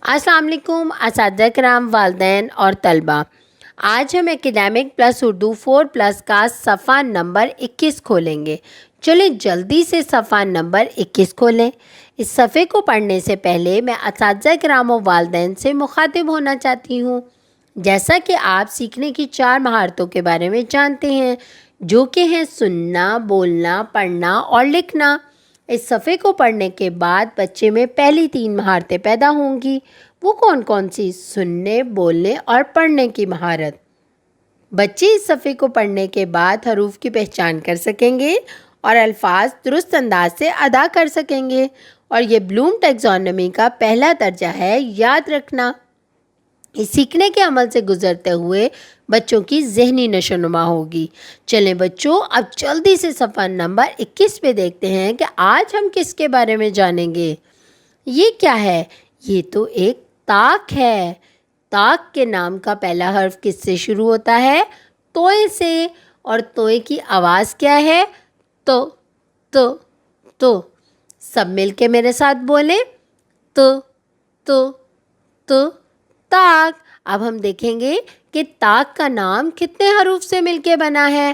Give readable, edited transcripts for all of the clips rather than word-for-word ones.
السلام علیکم اساتذہ کرام، والدین اور طلبہ۔ آج ہم اکیڈیمک پلس اردو 4+ کا صفحہ نمبر 21 کھولیں گے۔ چلیں جلدی سے صفحہ نمبر 21 کھولیں۔ اس صفحے کو پڑھنے سے پہلے میں اساتذہ کرام و والدین سے مخاطب ہونا چاہتی ہوں۔ جیسا کہ آپ سیکھنے کی 4 مہارتوں کے بارے میں جانتے ہیں، جو کہ ہیں سننا، بولنا، پڑھنا اور لکھنا۔ اس صفحے کو پڑھنے کے بعد بچے میں پہلی 3 مہارتیں پیدا ہوں گی۔ وہ کون کون سی؟ سننے، بولنے اور پڑھنے کی مہارت۔ بچے اس صفحے کو پڑھنے کے بعد حروف کی پہچان کر سکیں گے اور الفاظ درست انداز سے ادا کر سکیں گے، اور یہ بلوم ٹیکزانومی کا پہلا درجہ ہے، یاد رکھنا۔ اس سیکھنے کے عمل سے گزرتے ہوئے بچوں کی ذہنی نشو و نما ہوگی۔ چلیں بچوں، اب جلدی سے صفحہ نمبر 21 پہ دیکھتے ہیں کہ آج ہم کس کے بارے میں جانیں گے۔ یہ کیا ہے؟ یہ تو ایک طاق ہے۔ طاق کے نام کا پہلا حرف کس سے شروع ہوتا ہے؟ توئے سے۔ اور توئے کی آواز کیا ہے؟ تو تو تو۔ سب مل کے میرے ساتھ بولیں، تو تو تو طاق۔ اب ہم دیکھیں گے کہ طاق کا نام کتنے حروف سے مل کے بنا ہے۔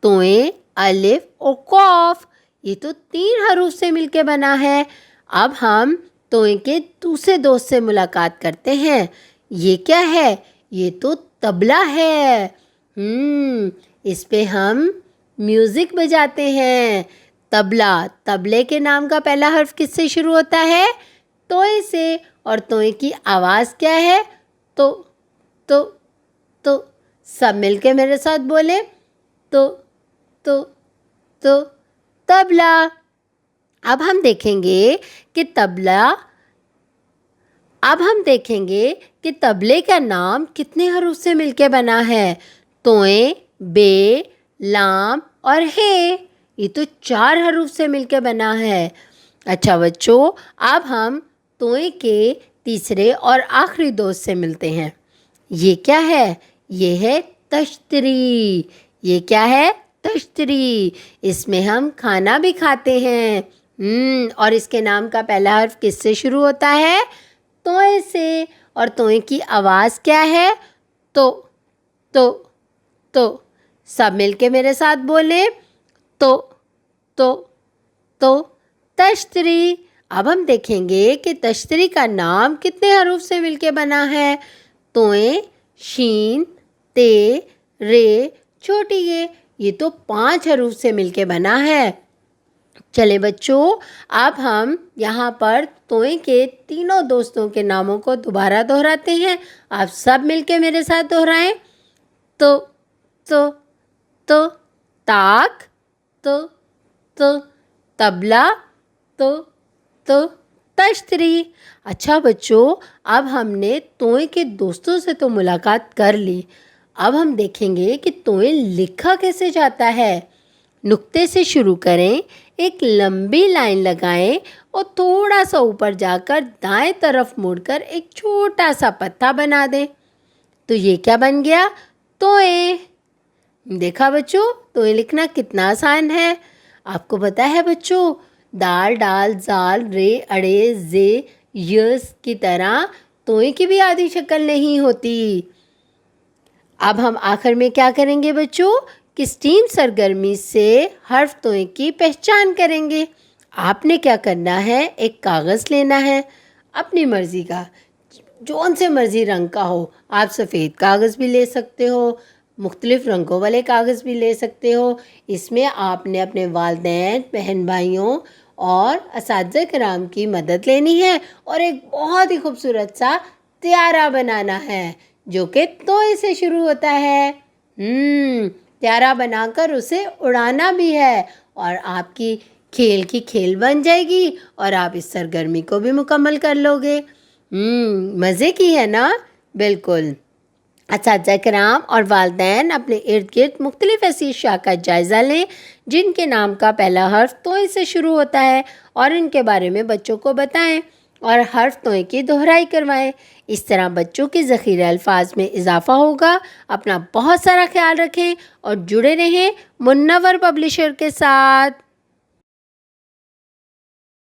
توئیں، الف اور قاف، یہ تو 3 حروف سے مل کے بنا ہے۔ اب ہم توئیں کے دوسرے دوست سے ملاقات کرتے ہیں۔ یہ کیا ہے؟ یہ تو طبلہ ہے۔ اس پہ ہم میوزک بجاتے ہیں۔ طبلہ، طبلے کے نام کا پہلا حرف کس سے شروع ہوتا ہے؟ توئے سے۔ اور توئے کی آواز کیا ہے؟ تو تو تو۔ سب مل کے میرے ساتھ بولیں، تو تو تو طبلہ۔ اب ہم دیکھیں گے کہ طبلے کا نام کتنے حروف سے مل کے بنا ہے۔ توئیں، بے، لام اور ہے، یہ تو 4 حروف سے مل کے بنا ہے۔ اچھا بچوں، اب ہم توئیں کے تیسرے اور آخری دوست سے ملتے ہیں۔ یہ کیا ہے؟ یہ ہے تشتری۔ یہ کیا ہے؟ تشتری۔ اس میں ہم کھانا بھی کھاتے ہیں۔ اور اس کے نام کا پہلا حرف کس سے شروع ہوتا ہے؟ توئیں سے۔ اور توئیں کی آواز کیا ہے؟ تو تو تو۔ سب مل کے میرے ساتھ بولیں، تو تو تو تشتری۔ اب ہم دیکھیں گے کہ تشتری کا نام کتنے حروف سے مل کے بنا ہے۔ توئیں، شین، تے، رے، چھوٹی یہ تو 5 حروف سے مل کے بنا ہے۔ چلے بچوں، اب ہم یہاں پر توئیں کے تینوں دوستوں کے ناموں کو دوبارہ دہراتے ہیں۔ آپ سب مل کے میرے ساتھ دہرائیں، تو تو تو طاق، تو تو طبلہ، تو تو تشتری۔ اچھا بچوں، اب ہم نے توئیں کے دوستوں سے تو ملاقات کر لی۔ اب ہم دیکھیں گے کہ توئیں لکھا کیسے جاتا ہے۔ نقطے سے شروع کریں، ایک لمبی لائن لگائیں اور تھوڑا سا اوپر جا کر دائیں طرف مڑ کر ایک چھوٹا سا پتہ بنا دیں۔ تو یہ کیا بن گیا؟ توئیں۔ دیکھا بچوں، توئیں لکھنا کتنا آسان ہے۔ آپ کو پتہ ہے بچوں، دال، ڈال، زال، رے، اڑے، زے، یس کی طرح توئیں کی بھی آدھی شکل نہیں ہوتی۔ اب ہم آخر میں کیا کریں گے بچوں؟ کس ٹیم سرگرمی سے حرف توئیں کی پہچان کریں گے۔ آپ نے کیا کرنا ہے؟ ایک کاغذ لینا ہے، اپنی مرضی کا، جون سے مرضی رنگ کا ہو۔ آپ سفید کاغذ بھی لے سکتے ہو، مختلف رنگوں والے کاغذ بھی لے سکتے ہو۔ اس میں آپ نے اپنے والدین، بہن بھائیوں اور اساتذہ کرام کی مدد لینی ہے اور ایک بہت ہی خوبصورت سا طیارہ بنانا ہے، جو کہ توئیں سے شروع ہوتا ہے۔ طیارہ بنا کر اسے اڑانا بھی ہے، اور آپ کی کھیل بن جائے گی اور آپ اس سرگرمی کو بھی مکمل کر لو گے۔ مزے کی ہے نا؟ بالکل۔ اساتذہ کرام اور والدین اپنے ارد گرد مختلف ایسی اشیاء کا جائزہ لیں جن کے نام کا پہلا حرف توئیں سے شروع ہوتا ہے، اور ان کے بارے میں بچوں کو بتائیں اور حرف توئیں کی دہرائی کروائیں۔ اس طرح بچوں کے ذخیرہ الفاظ میں اضافہ ہوگا۔ اپنا بہت سارا خیال رکھیں اور جڑے رہیں منور پبلشر کے ساتھ۔